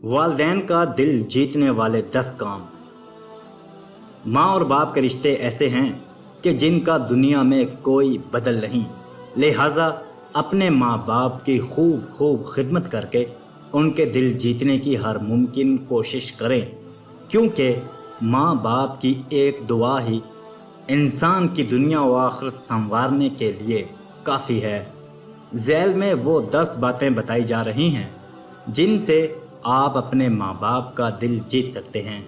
والدین کا دل جیتنے والے 10 کام۔ ماں اور باپ کے رشتے ایسے ہیں کہ جن کا دنیا میں کوئی بدل نہیں، لہٰذا اپنے ماں باپ کی خوب خدمت کر کے ان کے دل جیتنے کی ہر ممکن کوشش کریں، کیونکہ ماں باپ کی ایک دعا ہی انسان کی دنیا و آخرت سنوارنے کے لیے کافی ہے۔ ذیل میں وہ 10 باتیں بتائی جا رہی ہیں جن سے آپ اپنے ماں باپ کا دل جیت سکتے ہیں۔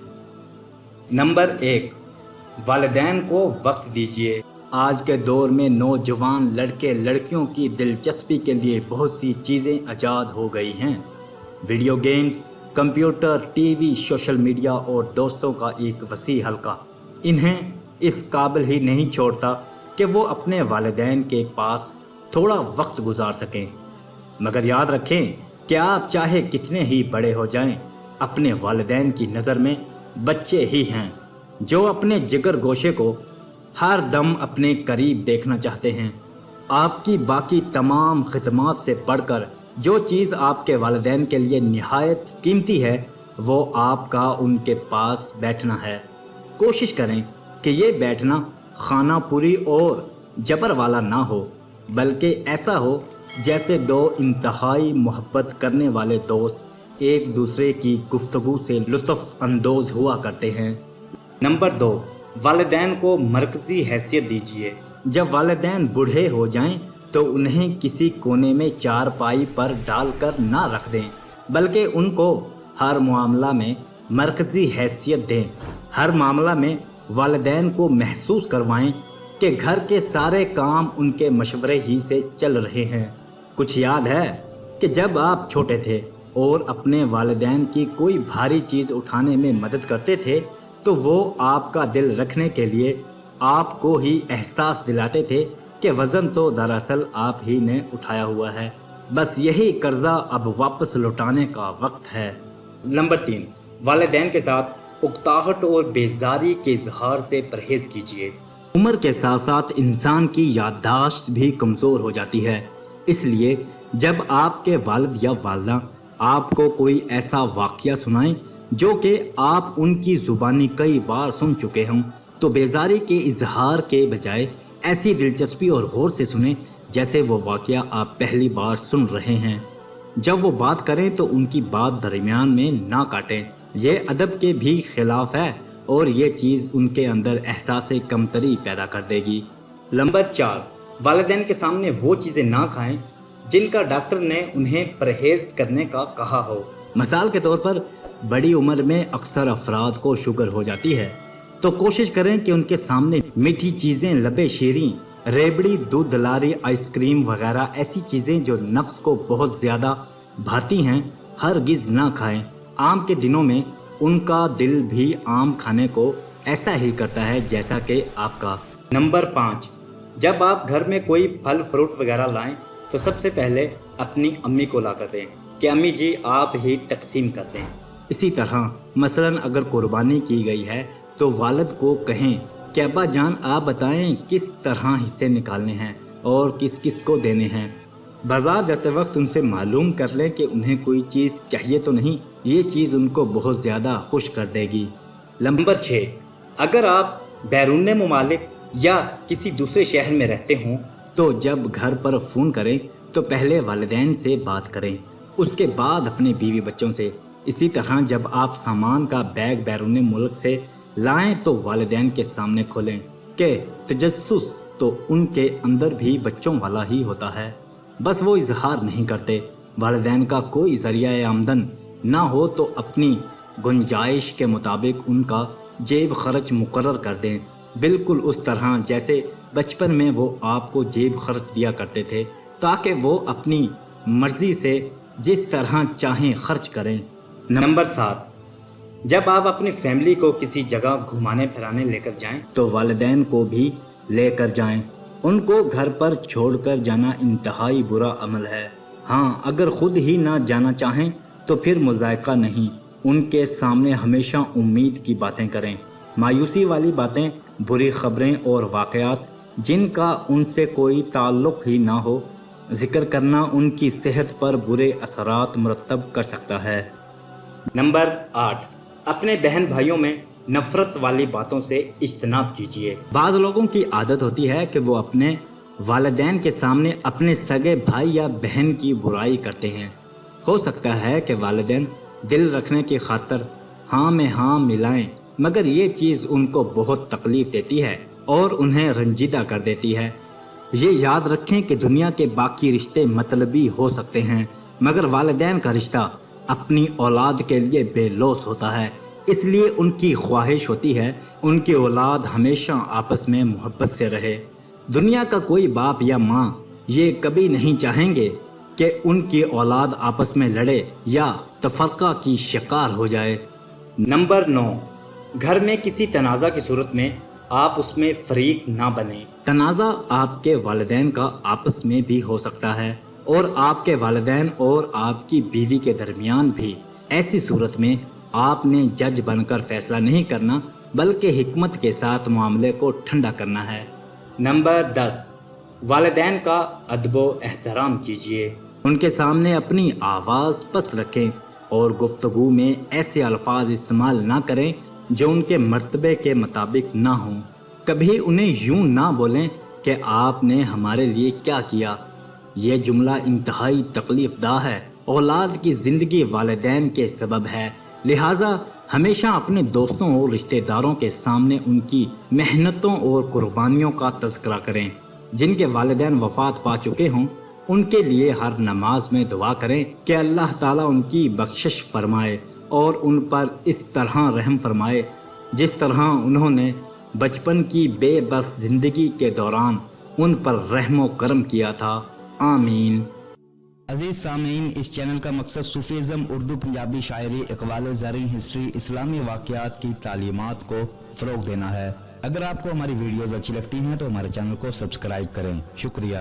نمبر 1، والدین کو وقت دیجیے۔ آج کے دور میں نوجوان لڑکے لڑکیوں کی دلچسپی کے لیے بہت سی چیزیں ایجاد ہو گئی ہیں۔ Video games, computer, T V, social media اور دوستوں کا ایک وسیع حلقہ انہیں اس قابل ہی نہیں چھوڑتا کہ وہ اپنے والدین کے پاس تھوڑا وقت گزار سکیں۔ مگر یاد رکھیں کہ آپ چاہے کتنے ہی بڑے ہو جائیں، اپنے والدین کی نظر میں بچے ہی ہیں جو اپنے جگر گوشے کو ہر دم اپنے قریب دیکھنا چاہتے ہیں۔ آپ کی باقی تمام خدمات سے بڑھ کر جو چیز آپ کے والدین کے لیے نہایت قیمتی ہے وہ آپ کا ان کے پاس بیٹھنا ہے۔ کوشش کریں کہ یہ بیٹھنا خانہ پوری اور جبر والا نہ ہو، بلکہ ایسا ہو جیسے دو انتہائی محبت کرنے والے دوست ایک دوسرے کی گفتگو سے لطف اندوز ہوا کرتے ہیں۔ نمبر 2، والدین کو مرکزی حیثیت دیجیے۔ جب والدین بوڑھے ہو جائیں تو انہیں کسی کونے میں چارپائی پر ڈال کر نہ رکھ دیں، بلکہ ان کو ہر معاملہ میں مرکزی حیثیت دیں۔ ہر معاملہ میں والدین کو محسوس کروائیں کہ گھر کے سارے کام ان کے مشورے ہی سے چل رہے ہیں۔ کچھ یاد ہے کہ جب آپ چھوٹے تھے اور اپنے والدین کی کوئی بھاری چیز اٹھانے میں مدد کرتے تھے تو وہ آپ کا دل رکھنے کے لیے آپ کو ہی احساس دلاتے تھے کہ وزن تو دراصل آپ ہی نے اٹھایا ہوا ہے، بس یہی قرضہ اب واپس لوٹانے کا وقت ہے۔ نمبر 3، والدین کے ساتھ اکتاہٹ اور بیزاری کے اظہار سے پرہیز کیجیے۔ عمر کے ساتھ ساتھ انسان کی یادداشت بھی کمزور ہو جاتی ہے، اس لیے جب آپ کے والد یا والدہ آپ کو کوئی ایسا واقعہ سنائیں جو کہ آپ ان کی زبانی کئی بار سن چکے ہوں تو بیزاری کے اظہار کے بجائے ایسی دلچسپی اور غور سے سنیں جیسے وہ واقعہ آپ پہلی بار سن رہے ہیں۔ جب وہ بات کریں تو ان کی بات درمیان میں نہ کاٹیں، یہ ادب کے بھی خلاف ہے اور یہ چیز ان کے اندر احساس کمتری پیدا کر دے گی۔ نمبر 4، والدین کے سامنے وہ چیزیں نہ کھائیں جن کا ڈاکٹر نے انہیں پرہیز کرنے کا کہا ہو۔ مثال کے طور پر بڑی عمر میں اکثر افراد کو شوگر ہو جاتی ہے، تو کوشش کریں کہ ان کے سامنے میٹھی چیزیں، لبے شیریں، ریبڑی، دودھ دلاری، آئس کریم وغیرہ ایسی چیزیں جو نفس کو بہت زیادہ بھاتی ہیں ہرگز نہ کھائیں۔ آم کے دنوں میں ان کا دل بھی آم کھانے کو ایسا ہی کرتا ہے جیسا کہ آپ کا۔ نمبر 5، جب آپ گھر میں کوئی پھل فروٹ وغیرہ لائیں تو سب سے پہلے اپنی امی کو لا کر دیں کہ امی جی آپ ہی تقسیم کر دیں۔ اسی طرح مثلا اگر قربانی کی گئی ہے تو والد کو کہیں کہ ابا جان آپ بتائیں کس طرح حصے نکالنے ہیں اور کس کس کو دینے ہیں۔ بازار جاتے وقت ان سے معلوم کر لیں کہ انہیں کوئی چیز چاہیے تو نہیں، یہ چیز ان کو بہت زیادہ خوش کر دے گی۔ نمبر 6، اگر آپ بیرون ممالک یا کسی دوسرے شہر میں رہتے ہوں تو جب گھر پر فون کریں تو پہلے والدین سے بات کریں، اس کے بعد اپنے بیوی بچوں سے۔ اسی طرح جب آپ سامان کا بیگ بیرون ملک سے لائیں تو والدین کے سامنے کھولیں کہ تجسس تو ان کے اندر بھی بچوں والا ہی ہوتا ہے، بس وہ اظہار نہیں کرتے۔ والدین کا کوئی ذریعہ آمدن نہ ہو تو اپنی گنجائش کے مطابق ان کا جیب خرچ مقرر کر دیں، بالکل اس طرح جیسے بچپن میں وہ آپ کو جیب خرچ دیا کرتے تھے، تاکہ وہ اپنی مرضی سے جس طرح چاہیں خرچ کریں۔ نمبر 7، جب آپ اپنی فیملی کو کسی جگہ گھمانے پھرانے لے کر جائیں تو والدین کو بھی لے کر جائیں۔ ان کو گھر پر چھوڑ کر جانا انتہائی برا عمل ہے۔ ہاں، اگر خود ہی نہ جانا چاہیں تو پھر مضائقہ نہیں، ان کے سامنے ہمیشہ امید کی باتیں کریں۔ مایوسی والی باتیں، بری خبریں اور واقعات جن کا ان سے کوئی تعلق ہی نہ ہو ذکر کرنا ان کی صحت پر برے اثرات مرتب کر سکتا ہے۔ نمبر 8، اپنے بہن بھائیوں میں نفرت والی باتوں سے اجتناب کیجیے۔ بعض لوگوں کی عادت ہوتی ہے کہ وہ اپنے والدین کے سامنے اپنے سگے بھائی یا بہن کی برائی کرتے ہیں۔ ہو سکتا ہے کہ والدین دل رکھنے کی خاطر ہاں میں ہاں ملائیں، مگر یہ چیز ان کو بہت تکلیف دیتی ہے اور انہیں رنجیدہ کر دیتی ہے۔ یہ یاد رکھیں کہ دنیا کے باقی رشتے مطلبی ہو سکتے ہیں، مگر والدین کا رشتہ اپنی اولاد کے لیے بے لوث ہوتا ہے۔ اس لیے ان کی خواہش ہوتی ہے ان کی اولاد ہمیشہ آپس میں محبت سے رہے۔ دنیا کا کوئی باپ یا ماں یہ کبھی نہیں چاہیں گے کہ ان کی اولاد آپس میں لڑے یا تفرقہ کی شکار ہو جائے۔ نمبر 9، گھر میں کسی تنازع کی صورت میں آپ اس میں فریق نہ بنیں۔ تنازع آپ کے والدین کا آپس میں بھی ہو سکتا ہے اور آپ کے والدین اور آپ کی بیوی کے درمیان بھی۔ ایسی صورت میں آپ نے جج بن کر فیصلہ نہیں کرنا بلکہ حکمت کے ساتھ معاملے کو ٹھنڈا کرنا ہے۔ نمبر 10، والدین کا ادب و احترام کیجیے۔ ان کے سامنے اپنی آواز پست رکھیں اور گفتگو میں ایسے الفاظ استعمال نہ کریں جو ان کے مرتبے کے مطابق نہ ہوں۔ کبھی انہیں یوں نہ بولیں کہ آپ نے ہمارے لیے کیا کیا۔ یہ جملہ انتہائی تکلیف دہ ہے۔ اولاد کی زندگی والدین کے سبب ہے، لہٰذا ہمیشہ اپنے دوستوں اور رشتہ داروں کے سامنے ان کی محنتوں اور قربانیوں کا تذکرہ کریں۔ جن کے والدین وفات پا چکے ہوں ان کے لیے ہر نماز میں دعا کریں کہ اللہ تعالیٰ ان کی بخشش فرمائے اور ان پر اس طرح رحم فرمائے جس طرح انہوں نے بچپن کی بے بس زندگی کے دوران ان پر رحم و کرم کیا تھا۔ آمین۔ عزیز سامعین، اس چینل کا مقصد صوفیزم، اردو پنجابی شاعری، اقوال زرعی، ہسٹری، اسلامی واقعات کی تعلیمات کو فروغ دینا ہے۔ اگر آپ کو ہماری ویڈیوز اچھی لگتی ہیں تو ہمارے چینل کو سبسکرائب کریں۔ شکریہ۔